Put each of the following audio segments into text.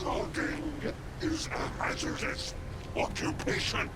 Logging is a hazardous occupation.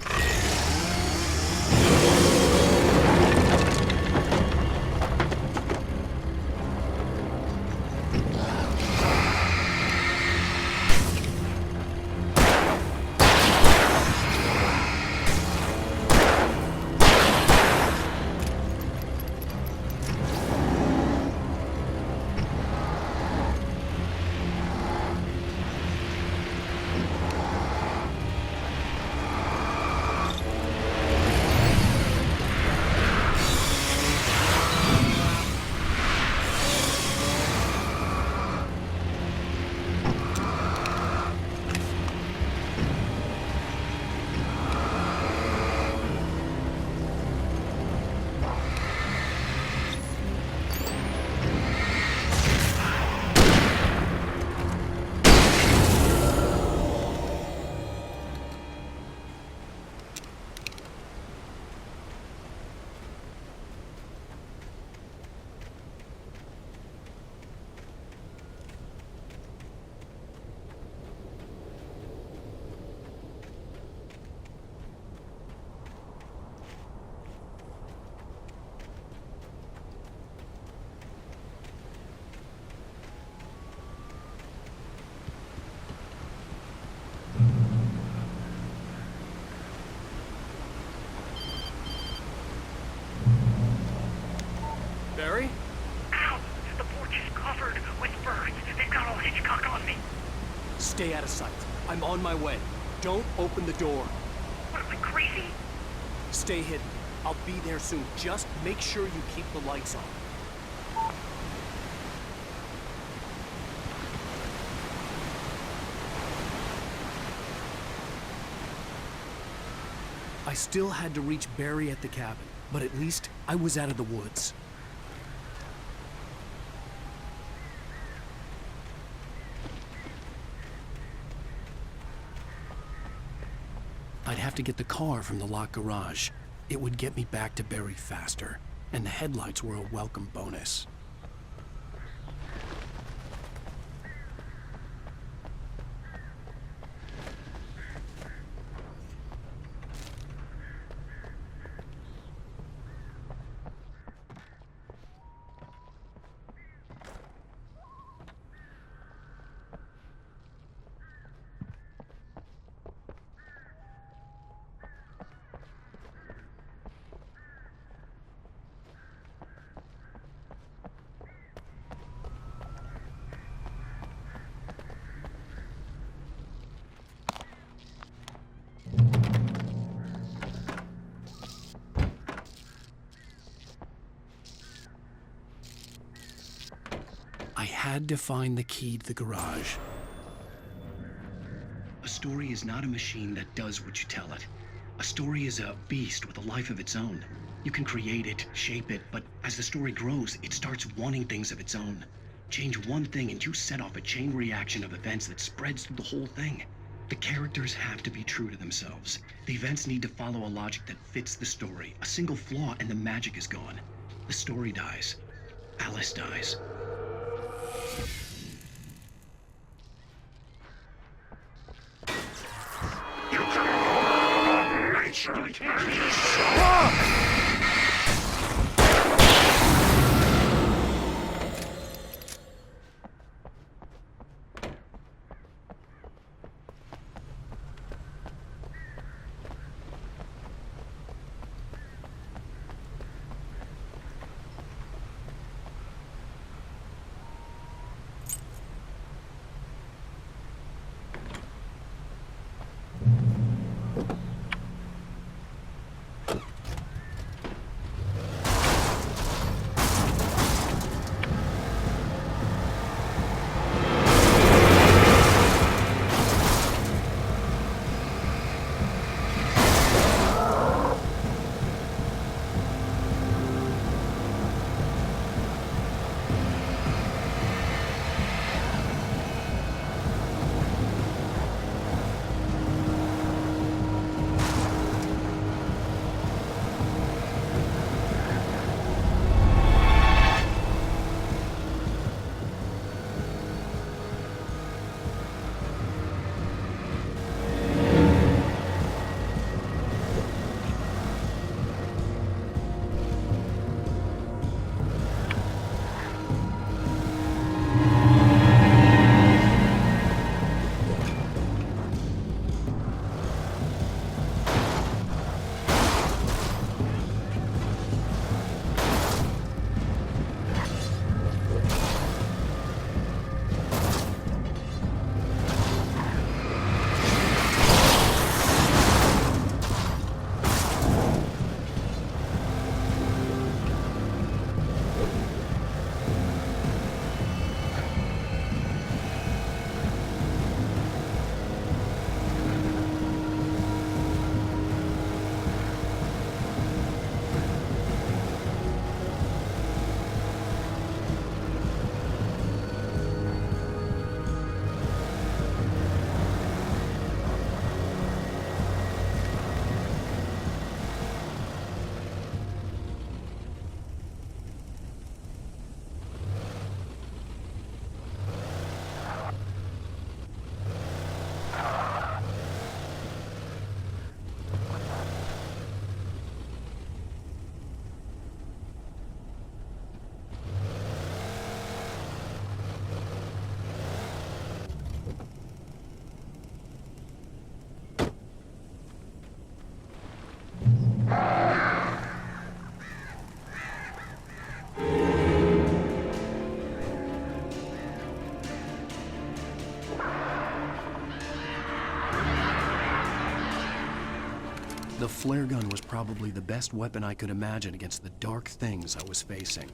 Barry? Ow! The porch is covered with birds. They've got all Hitchcock on me. Stay out of sight. I'm on my way. Don't open the door. What, am I crazy? Stay hidden. I'll be there soon. Just make sure you keep the lights on. I still had to reach Barry at the cabin, but at least I was out of the woods. I'd have to get the car from the locked garage. It would get me back to Barry faster, and the headlights were a welcome bonus. I had to find the key to the garage. A story is not a machine that does what you tell it. A story is a beast with a life of its own. You can create it, shape it, but as the story grows, it starts wanting things of its own. Change one thing and you set off a chain reaction of events that spreads through the whole thing. The characters have to be true to themselves. The events need to follow a logic that fits the story. A single flaw and the magic is gone. The story dies. Alice dies. You can nature and yourself. The flare gun was probably the best weapon I could imagine against the dark things I was facing.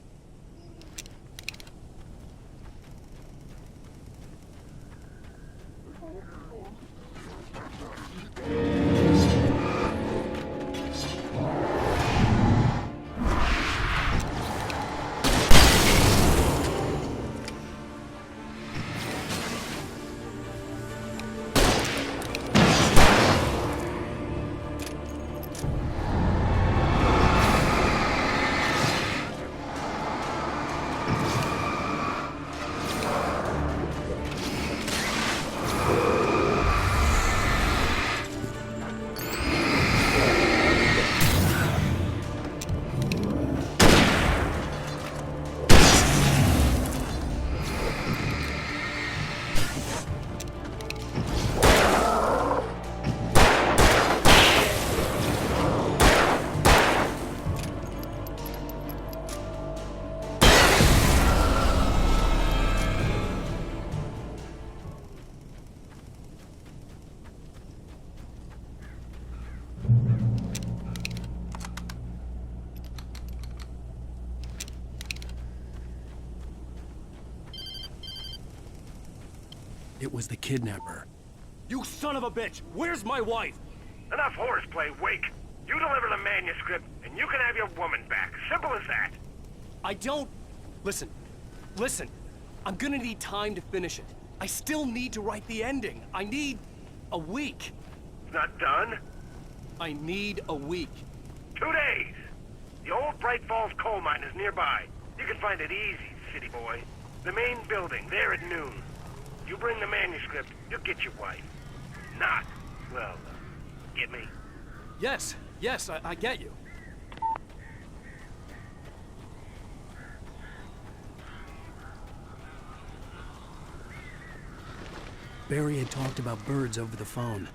It was the kidnapper. You son of a bitch! Where's my wife? Enough horseplay, Wake. You deliver the manuscript, and you can have your woman back. Simple as that. I don't... Listen. I'm gonna need time to finish it. I still need to write the ending. I need a week. It's not done? I need a week. 2 days! The old Bright Falls coal mine is nearby. You can find it easy, city boy. The main building, there at noon. You bring the manuscript, you'll get your wife. Not, well, get me? Yes, I get you. Barry had talked about birds over the phone.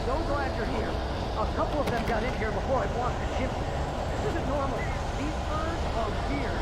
So glad you're here. A couple of them got in here before I blocked the chimney. This isn't normal. These birds are weird.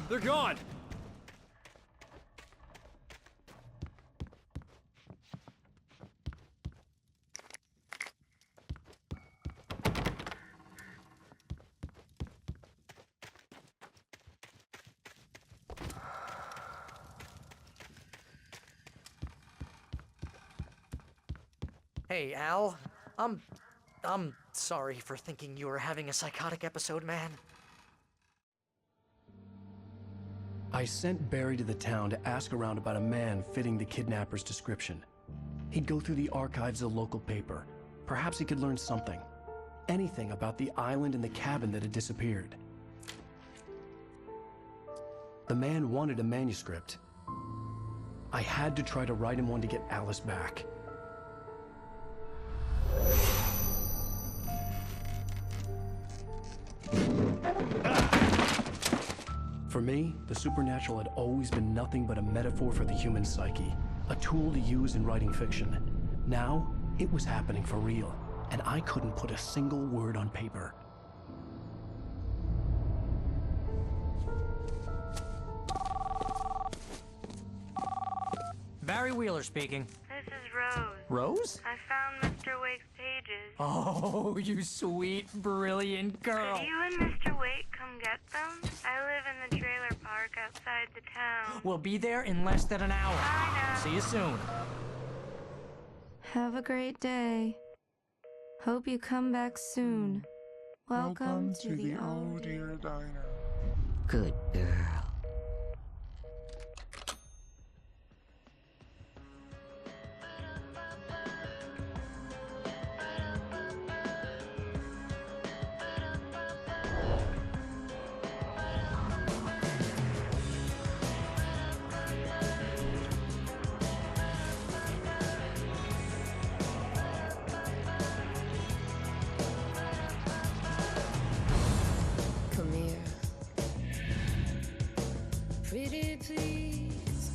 They're gone! Hey, Al. I'm sorry for thinking you were having a psychotic episode, man. I sent Barry to the town to ask around about a man fitting the kidnapper's description. He'd go through the archives of the local paper. Perhaps he could learn something. Anything about the island and the cabin that had disappeared. The man wanted a manuscript. I had to try to write him one to get Alice back. For me, the supernatural had always been nothing but a metaphor for the human psyche, a tool to use in writing fiction. Now, it was happening for real, and I couldn't put a single word on paper. Barry Wheeler speaking. This is Rose. Rose? I found Mr. Wake's pages. Oh, you sweet, brilliant girl. Could you and Mr. Wake come get them? I live in the trailer park outside the town. We'll be there in less than an hour. I know. See you soon. Have a great day. Hope you come back soon. Welcome to the Oh Dear Diner. Good girl. Come here. Pretty please,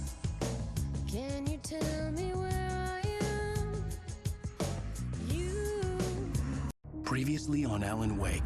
can you tell me where I am? You. Previously on Alan Wake,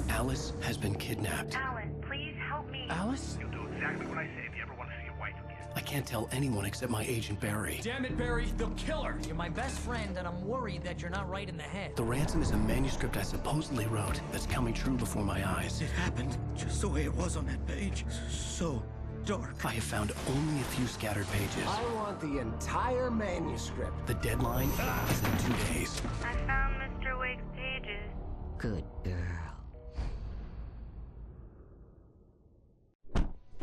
Alice has been kidnapped. Alan, please help me. Alice? You'll do exactly what I say if you ever want to see your wife again. I can't tell anyone except my agent Barry. Damn it, Barry, they'll kill her. You're my best friend, and I'm worried that you're not right in the head. The ransom is a manuscript I supposedly wrote that's coming true before my eyes. It happened just the way it was on that page. So dark. I have found only a few scattered pages. I want the entire manuscript. The deadline is in 2 days. I found Mr. Wake's pages. Good girl.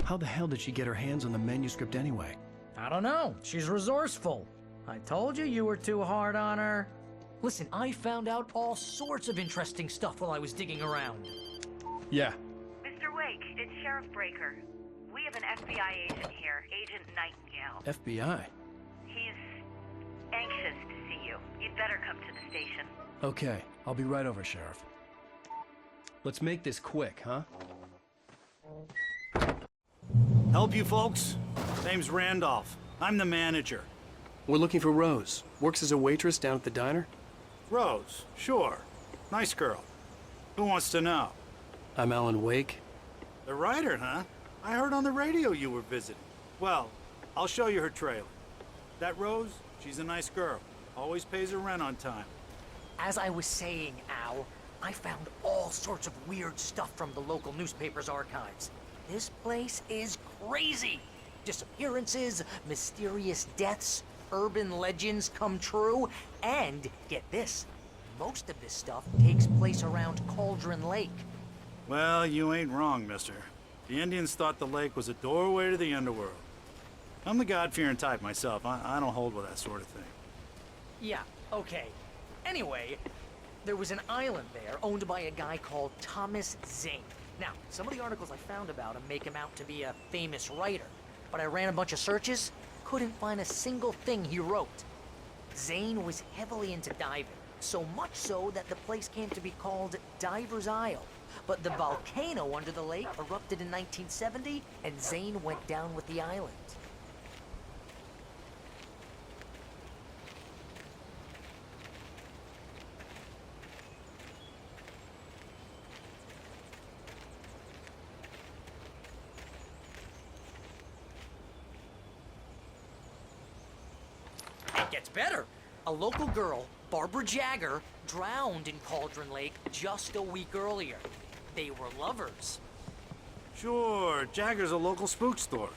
How the hell did she get her hands on the manuscript anyway? I don't know. She's resourceful. I told you were too hard on her. Listen, I found out all sorts of interesting stuff while I was digging around. Yeah. Mr. Wake, it's Sheriff Breaker. We have an FBI agent here, Agent Nightingale. FBI? He's anxious to see you. You'd better come to the station. Okay, I'll be right over, Sheriff. Let's make this quick, huh? Help you folks? Name's Randolph. I'm the manager. We're looking for Rose. Works as a waitress down at the diner. Rose, sure. Nice girl. Who wants to know? I'm Alan Wake. The writer, huh? I heard on the radio you were visiting. Well, I'll show you her trailer. That Rose, she's a nice girl. Always pays her rent on time. As I was saying, Al, I found all sorts of weird stuff from the local newspaper's archives. This place is crazy. Disappearances, mysterious deaths, urban legends come true, and get this, most of this stuff takes place around Cauldron Lake. Well, you ain't wrong, mister. The Indians thought the lake was a doorway to the underworld. I'm the God-fearing type myself. I don't hold with that sort of thing. Yeah, okay. Anyway, there was an island there owned by a guy called Thomas Zane. Now, some of the articles I found about him make him out to be a famous writer, but I ran a bunch of searches, couldn't find a single thing he wrote. Zane was heavily into diving, so much so that the place came to be called Diver's Isle. But the volcano under the lake erupted in 1970, and Zane went down with the island. It gets better. A local girl, Barbara Jagger, drowned in Cauldron Lake just a week earlier. They were lovers. Sure, Jagger's a local spook story.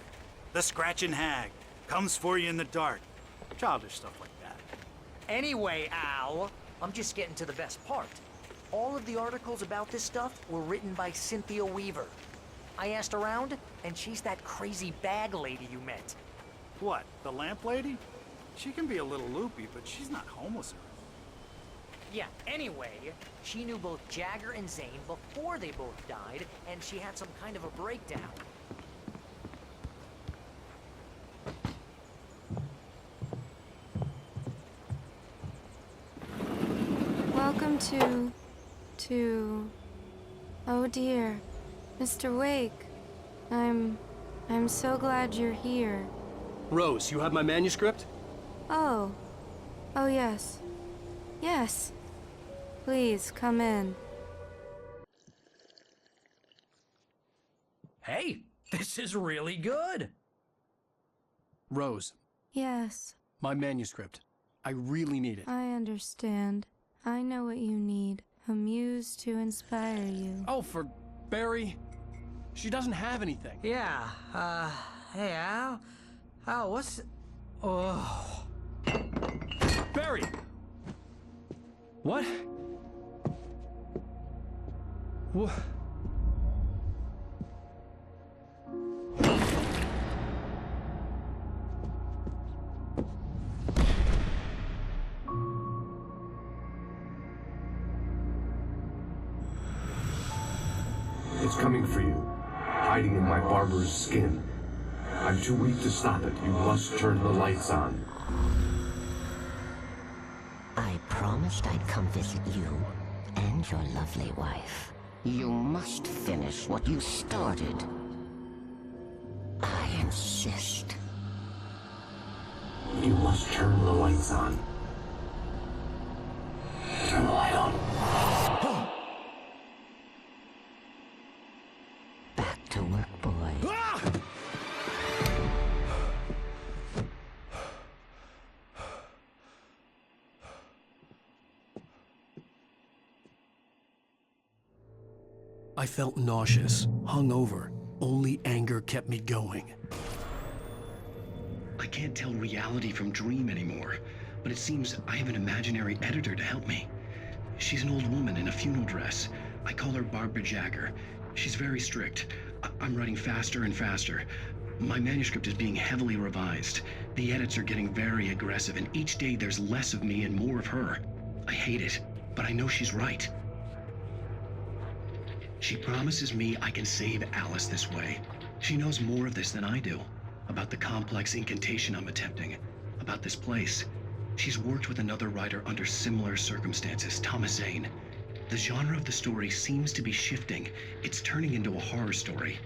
The Scratching Hag comes for you in the dark. Childish stuff like that. Anyway, Al, I'm just getting to the best part. All of the articles about this stuff were written by Cynthia Weaver. I asked around, and she's that crazy bag lady you met. What, the lamp lady? She can be a little loopy, but she's not homeless. Yeah, anyway, she knew both Jagger and Zane before they both died, and she had some kind of a breakdown. come to... Oh dear, Mr. Wake. I'm so glad you're here. Rose, you have my manuscript? Oh. Oh, yes. Yes. Please, come in. Hey, this is really good. Rose, Yes, my manuscript. I really need it. I understand. I know what you need. A muse to inspire you. Oh, for Barry? She doesn't have anything. Yeah, hey, Al? Al, what's... Oh... Barry! What? What? It's coming for you, hiding in my barber's skin. I'm too weak to stop it. You must turn the lights on. I promised I'd come visit you and your lovely wife. You must finish what you started. I insist. You must turn the lights on. Turn the light on. Back to work, boy. I felt nauseous, hungover. Only anger kept me going. I can't tell reality from dream anymore, but it seems I have an imaginary editor to help me. She's an old woman in a funeral dress. I call her Barbara Jagger. She's very strict. I'm writing faster and faster. My manuscript is being heavily revised. The edits are getting very aggressive, and each day there's less of me and more of her. I hate it, but I know she's right. She promises me I can save Alice this way. She knows more of this than I do. About the complex incantation I'm attempting. About this place. She's worked with another writer under similar circumstances, Thomas Zane. The genre of the story seems to be shifting. It's turning into a horror story.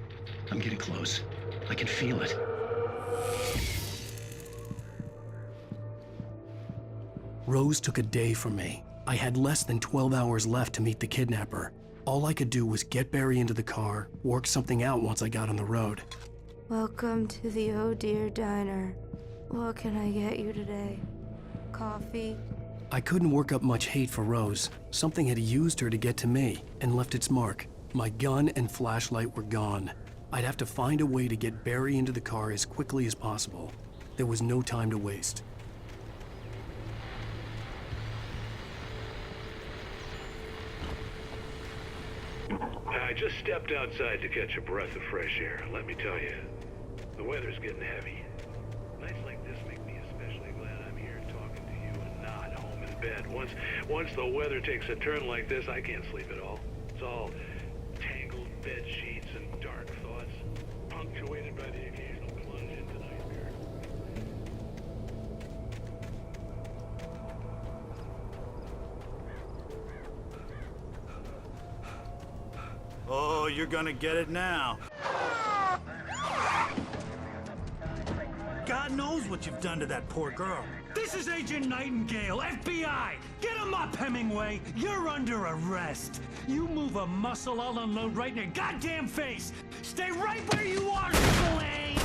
I'm getting close. I can feel it. Rose took a day from me. I had less than 12 hours left to meet the kidnapper. All I could do was get Barry into the car, work something out once I got on the road. Welcome to the Oh Dear Diner. What can I get you today? Coffee? I couldn't work up much hate for Rose. Something had used her to get to me and left its mark. My gun and flashlight were gone. I'd have to find a way to get Barry into the car as quickly as possible. There was no time to waste. I just stepped outside to catch a breath of fresh air. Let me tell you, the weather's getting heavy. Nights like this make me especially glad I'm here talking to you and not home in bed. Once the weather takes a turn like this, I can't sleep at all. It's all tangled bed sheets and dark thoughts, punctuated by the occasional plunge into nightmare. Oh, you're gonna get it now. God knows what you've done to that poor girl. This is Agent Nightingale, FBI! Get him up, Hemingway! You're under arrest! You move a muscle, I'll unload right in your goddamn face! Stay right where you are, Slane!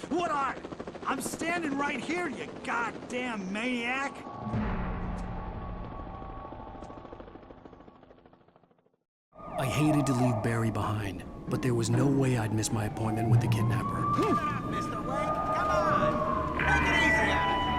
What are? I'm standing right here, you goddamn maniac! I hated to leave Barry behind, but there was no way I'd miss my appointment with the kidnapper. Mr. Wake, come on! Take it easy on it!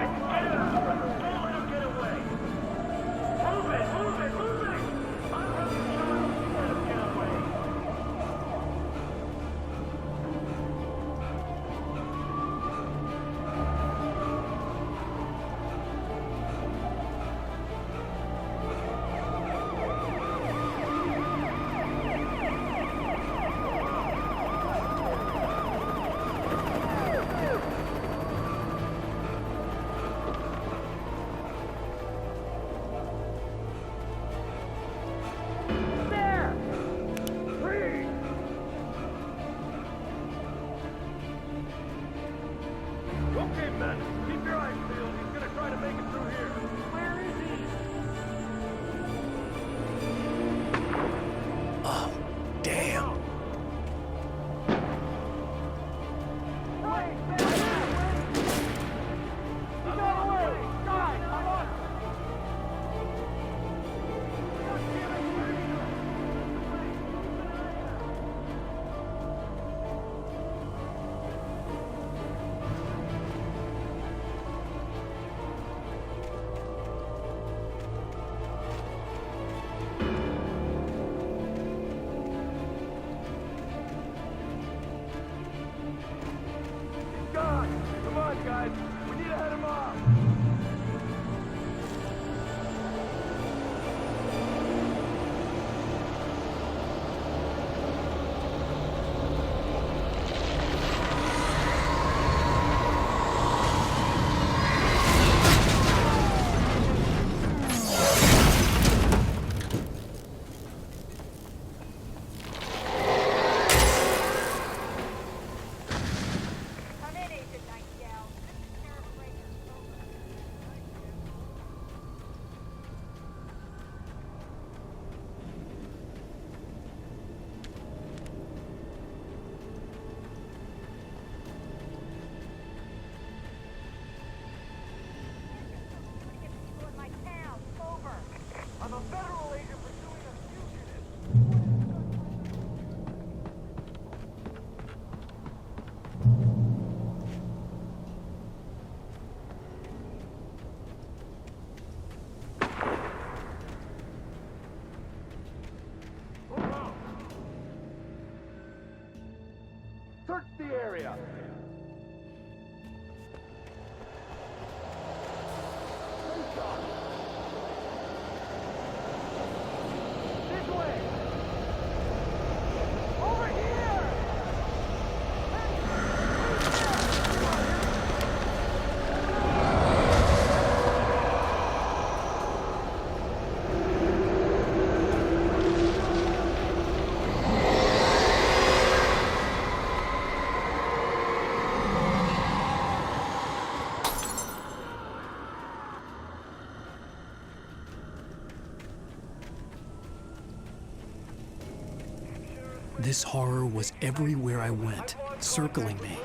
This horror was everywhere I went, circling me.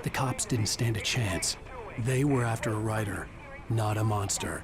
The cops didn't stand a chance. They were after a writer, not a monster.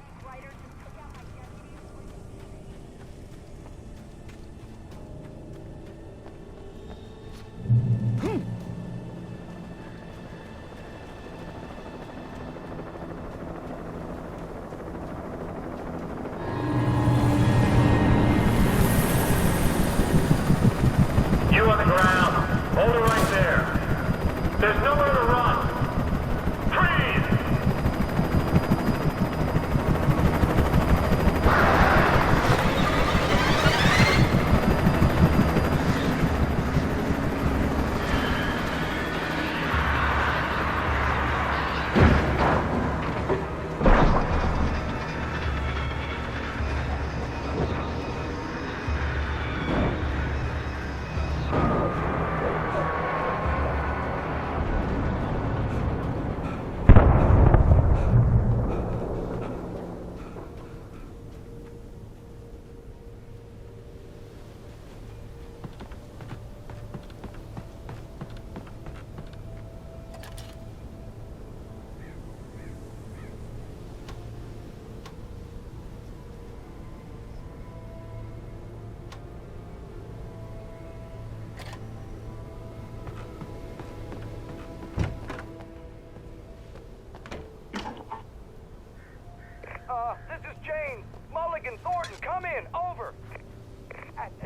This is James. Mulligan, Thornton, come in. Over.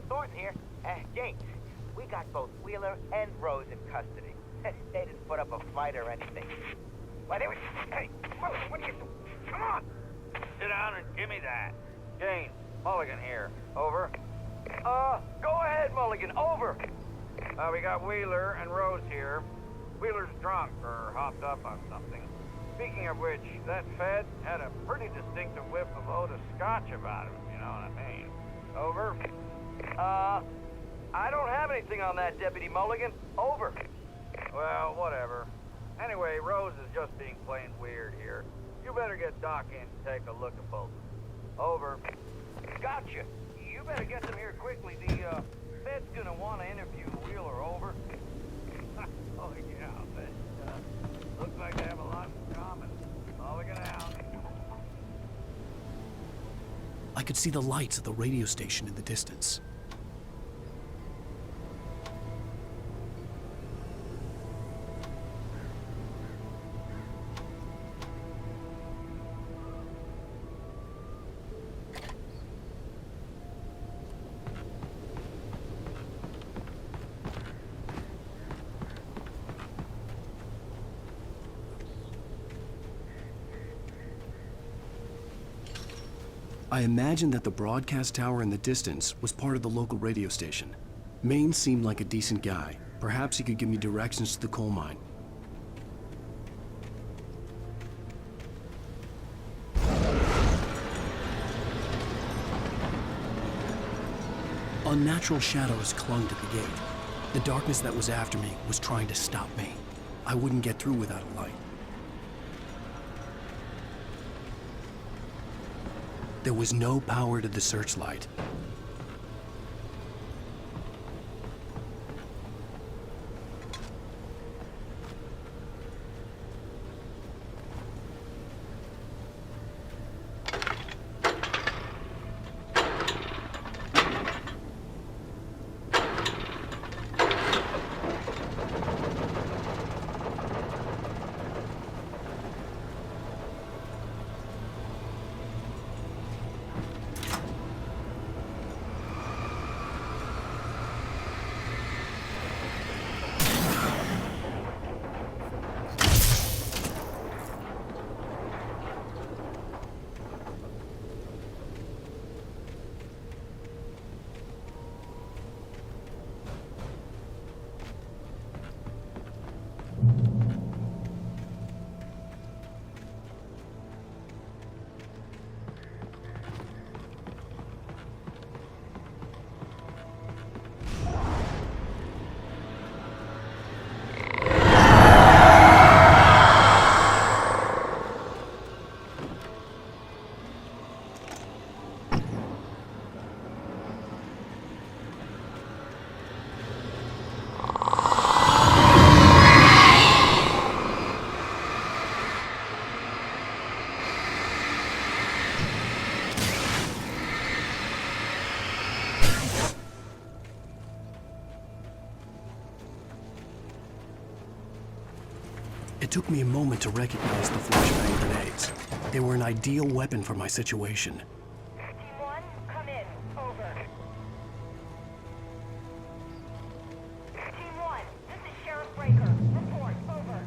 Thornton here. James, we got both Wheeler and Rose in custody. They didn't put up a fight or anything. Why, they were... Hey, Mulligan, what are you doing? Come on. Sit down and give me that. James, Mulligan here. Over. Go ahead, Mulligan. Over. We got Wheeler and Rose here. Wheeler's drunk or hopped up on something. Speaking of which, that Fed had a pretty distinctive whiff of Otis Scotch about him, you know what I mean. Over. I don't have anything on that, Deputy Mulligan. Over. Well, whatever. Anyway, Rose is just being plain weird here. You better get Doc in to take a look at both. Over. Gotcha. You better get them here quickly. The, Fed's gonna want to interview Wheeler. Over. Oh, yeah, but, looks like they have a lot in common. Mulligan out. I could see the lights of the radio station in the distance. I imagined that the broadcast tower in the distance was part of the local radio station. Maine seemed like a decent guy. Perhaps he could give me directions to the coal mine. Unnatural shadows clung to the gate. The darkness that was after me was trying to stop me. I wouldn't get through without a light. There was no power to the searchlight. It took me a moment to recognize the flashbang grenades. They were an ideal weapon for my situation. Team 1, come in. Over. Team 1, this is Sheriff Breaker. Report. Over.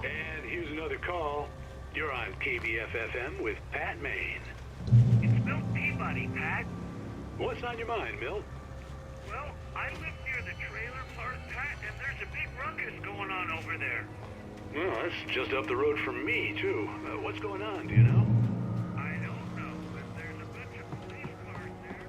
And here's another call. You're on KBF-FM with Pat Maine. It's Milt Peabody, Pat. What's on your mind, Milt? Well, I live near the trailer park, Pat, and there's a big ruckus going on over there. Well, that's just up the road from me, too. What's going on, do you know? I don't know, but there's a bunch of police cars there.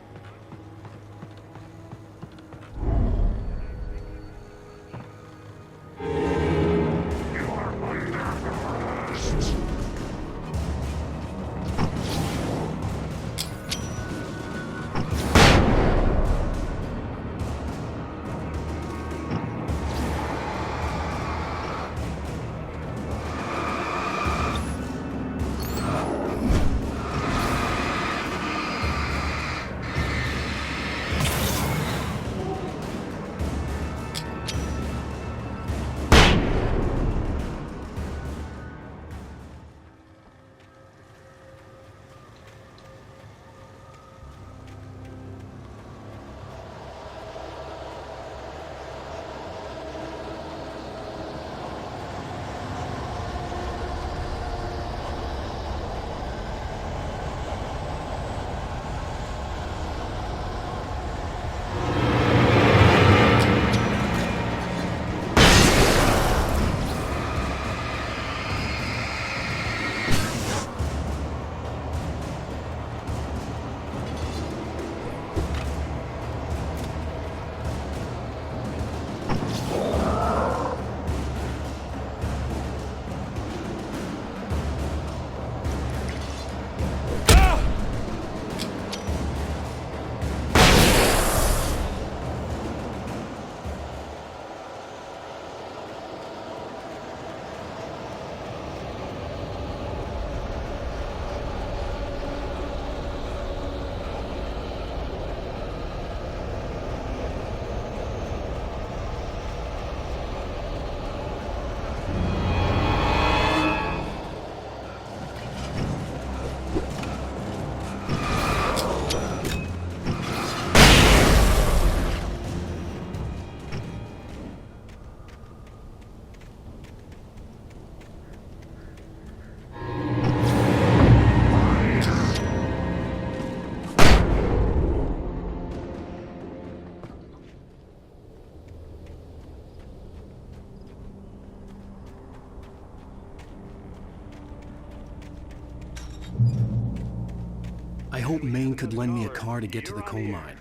I hope Maine could lend me a car to get to the coal mine.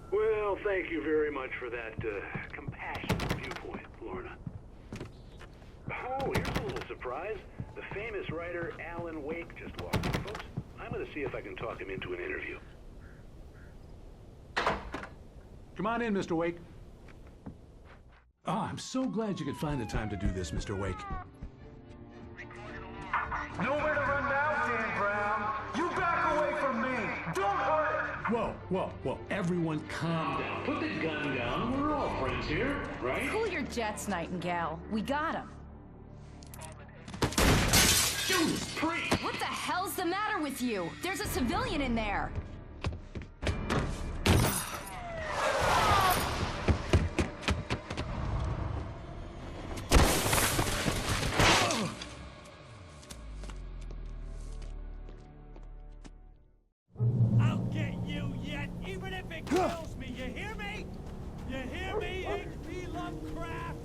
Well, thank you very much for that compassionate viewpoint, Lorna. Oh, here's a little surprise. The famous writer Alan Wake just walked in, folks. I'm going to see if I can talk him into an interview. Come on in, Mr. Wake. Oh, I'm so glad you could find the time to do this, Mr. Wake. Nowhere to run now, Dan Brown. You back away from me. Don't Whoa, whoa, whoa. Everyone calm down. Put the gun down. We're all friends here, right? Cool your jets, Nightingale. We got him. Judas Priest! What the hell's the matter with you? There's a civilian in there. I'll get you yet, even if it kills me. You hear me? You hear me, H.P. Lovecraft?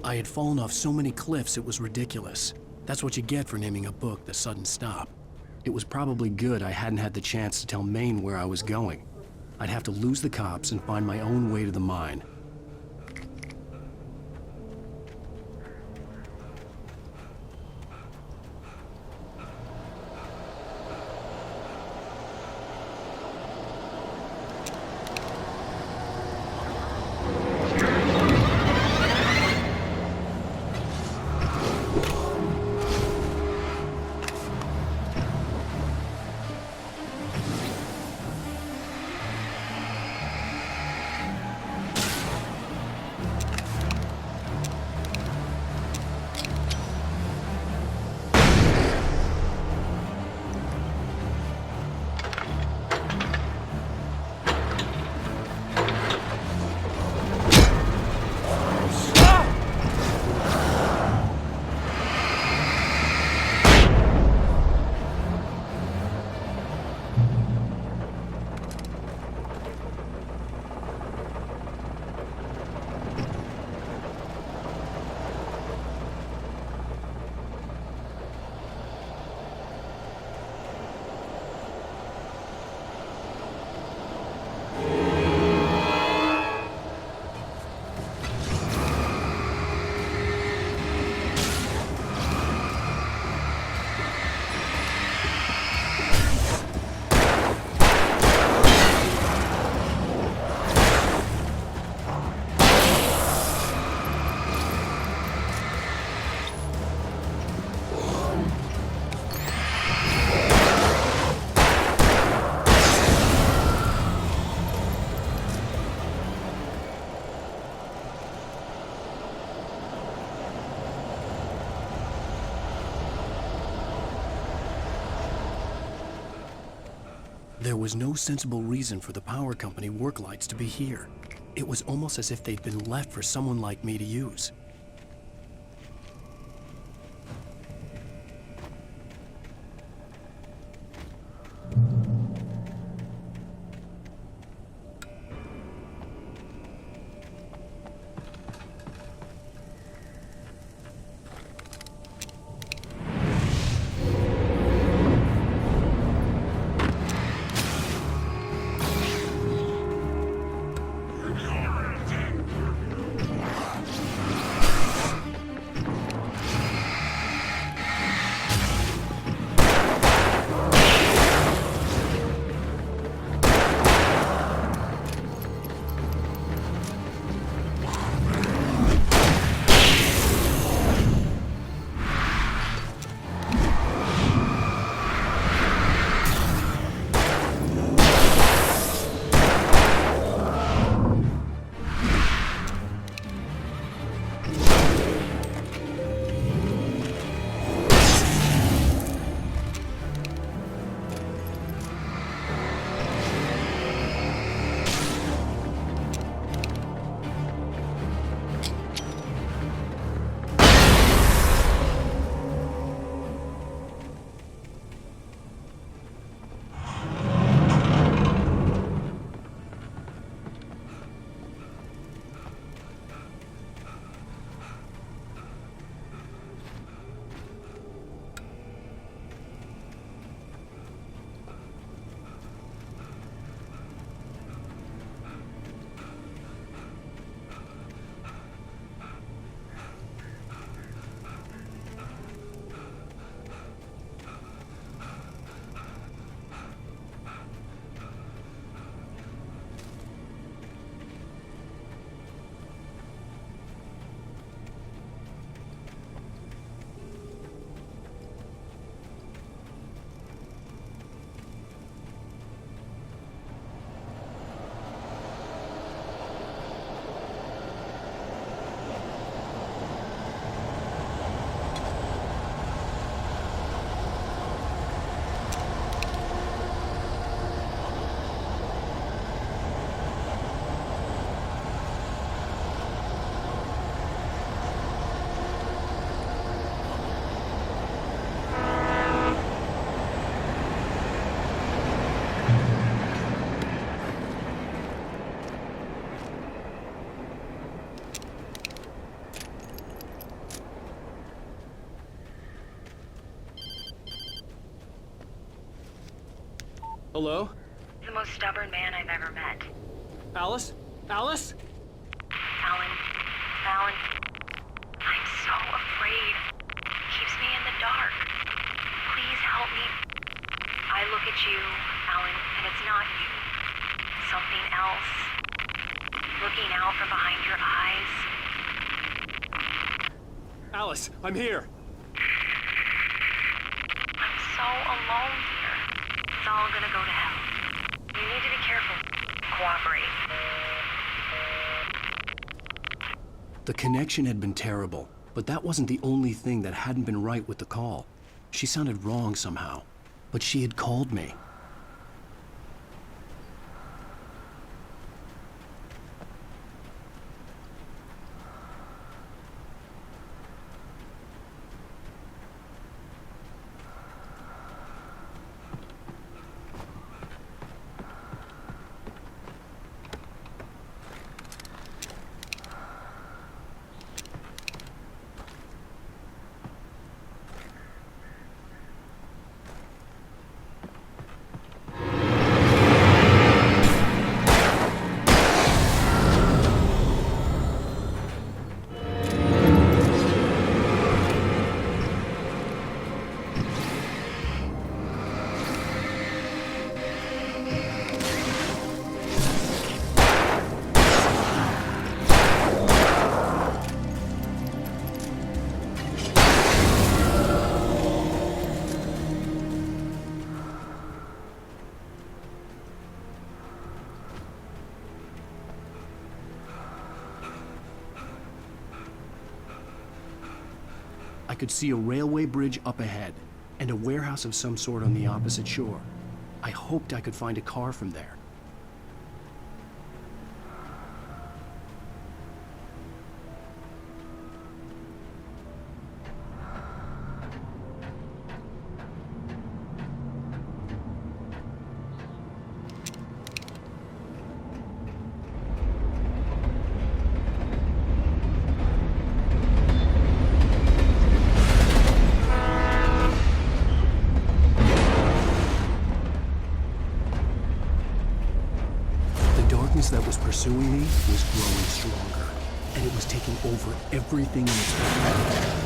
I had fallen off so many cliffs it was ridiculous. That's what you get for naming a book The Sudden Stop. It was probably good I hadn't had the chance to tell Maine where I was going. I'd have to lose the cops and find my own way to the mine. There was no sensible reason for the power company work lights to be here. It was almost as if they'd been left for someone like me to use. Hello? The most stubborn man I've ever met. Alice? Alice? Alan. Alan. I'm so afraid. Keeps me in the dark. Please help me. I look at you, Alan, and it's not you. Something else. Looking out from behind your eyes. Alice, I'm here. I'm so alone here. It's all gonna go to hell. You need to be careful. Cooperate. The connection had been terrible, but that wasn't the only thing that hadn't been right with the call. She sounded wrong somehow, but she had called me. I could see a railway bridge up ahead, and a warehouse of some sort on the opposite shore. I hoped I could find a car from there. That was pursuing me was growing stronger, and it was taking over everything in its path.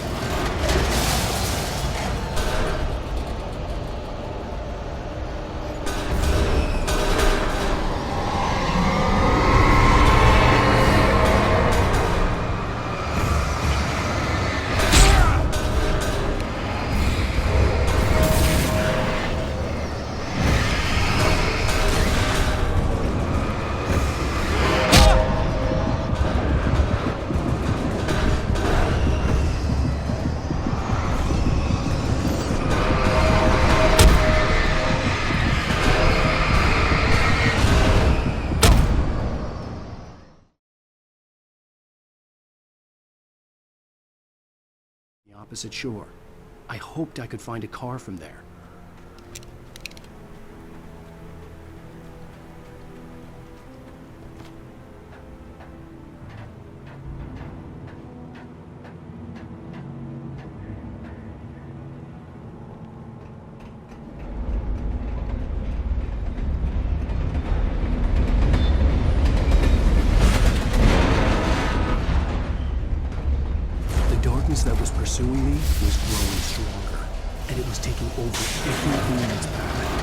Opposite shore. I hoped I could find a car from there. That was pursuing me was growing stronger, and it was taking over everything in its path.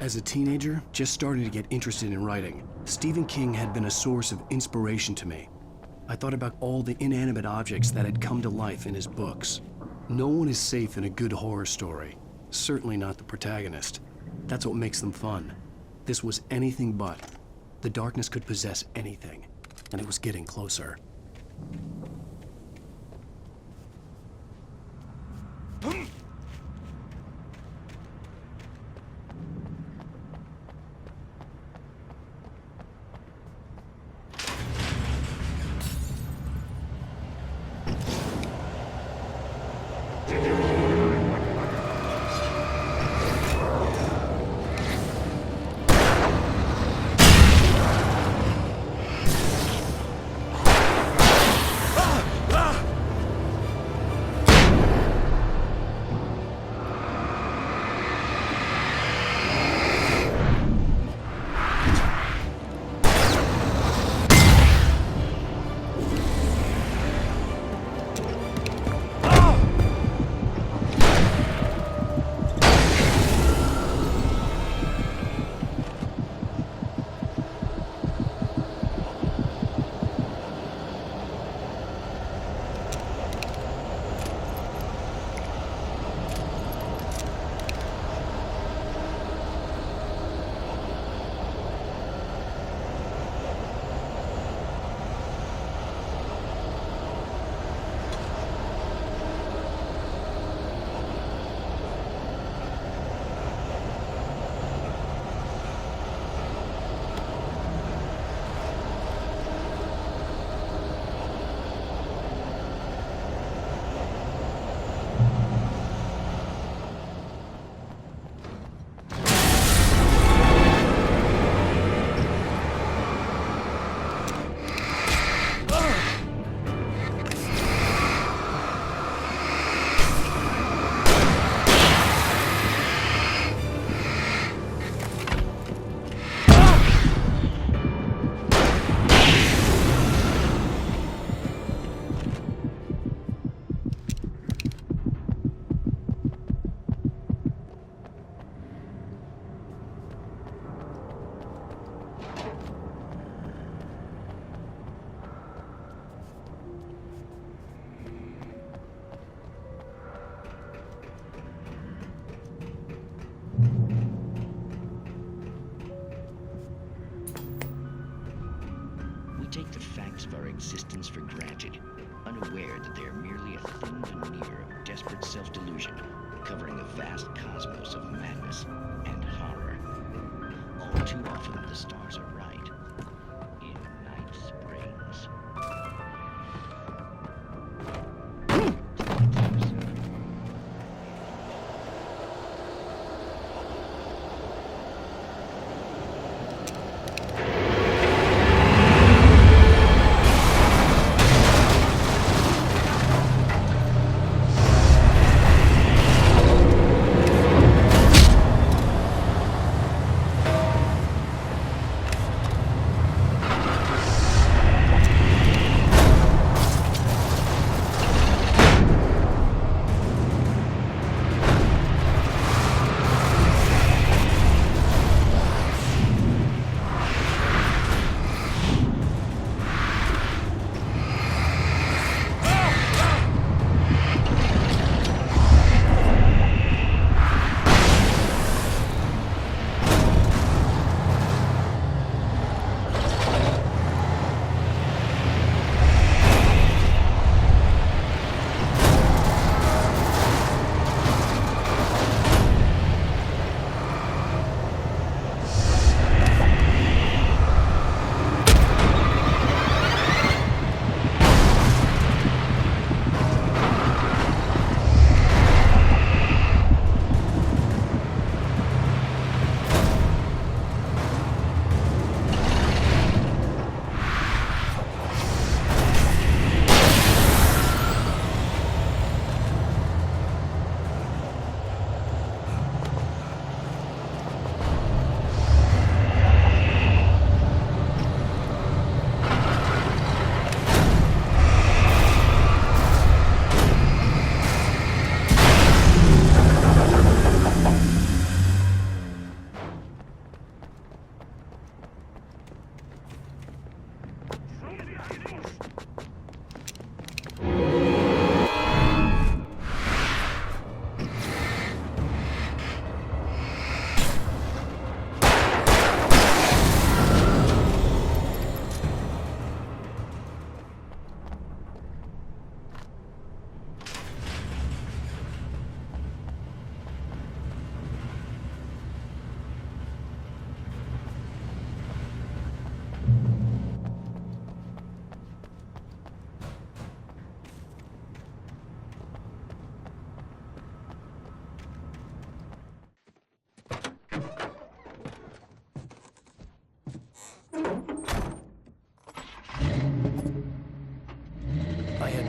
As a teenager, just starting to get interested in writing, Stephen King had been a source of inspiration to me. I thought about all the inanimate objects that had come to life in his books. No one is safe in a good horror story. Certainly not the protagonist. That's what makes them fun. This was anything but. The darkness could possess anything, and it was getting closer. Take the facts of our existence for granted, unaware that they are merely a thin veneer of desperate self-delusion, covering a vast cosmos of madness and horror. All too often, the stars are right. In Night Springs.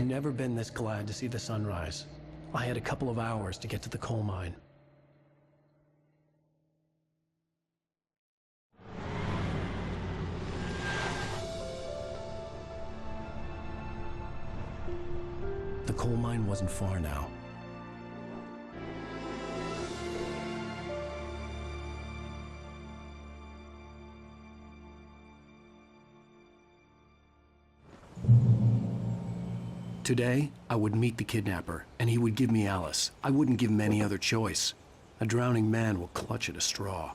never been this glad to see the sunrise. I had a couple of hours to get to the coal mine. The coal mine wasn't far now. Today, I would meet the kidnapper, and he would give me Alice. I wouldn't give him any other choice. A drowning man will clutch at a straw.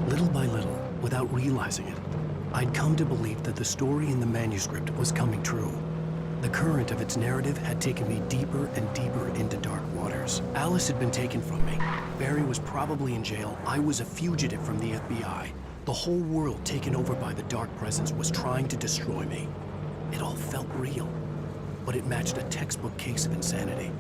Little by little, without realizing it, I'd come to believe that the story in the manuscript was coming true. The current of its narrative had taken me deeper and deeper into dark waters. Alice had been taken from me. Barry was probably in jail. I was a fugitive from the FBI. The whole world taken over by the Dark Presence was trying to destroy me. It all felt real, but it matched a textbook case of insanity.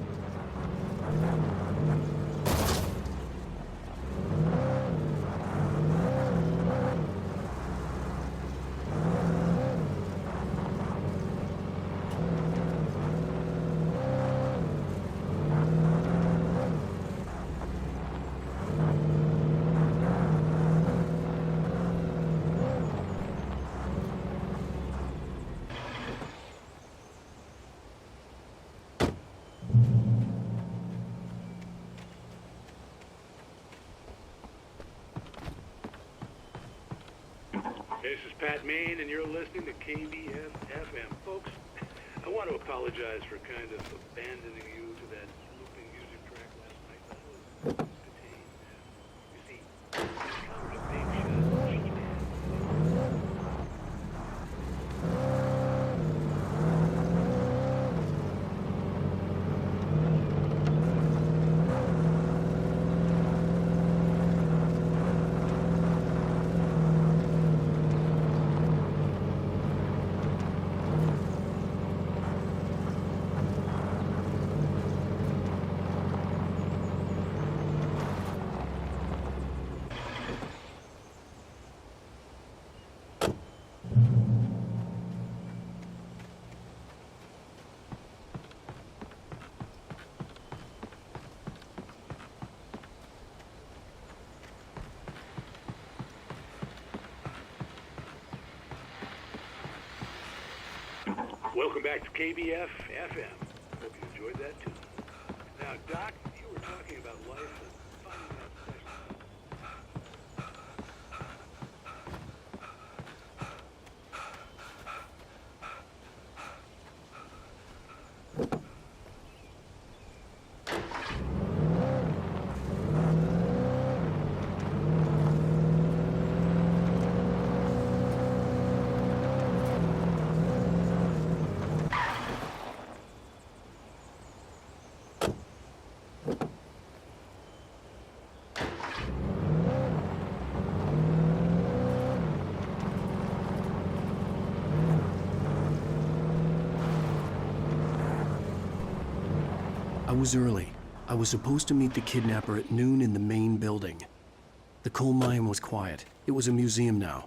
This is Pat Main, and you're listening to KBF-FM. Folks, I want to apologize for kind of abandoning you to that looping music track last night. That was detained. You see, I encountered a big shot G-Man. Welcome back to KBF-FM. Hope you enjoyed that too. Now, Doc, you were talking about life and finding that I was early. I was supposed to meet the kidnapper at noon in the main building. The coal mine was quiet. It was a museum now.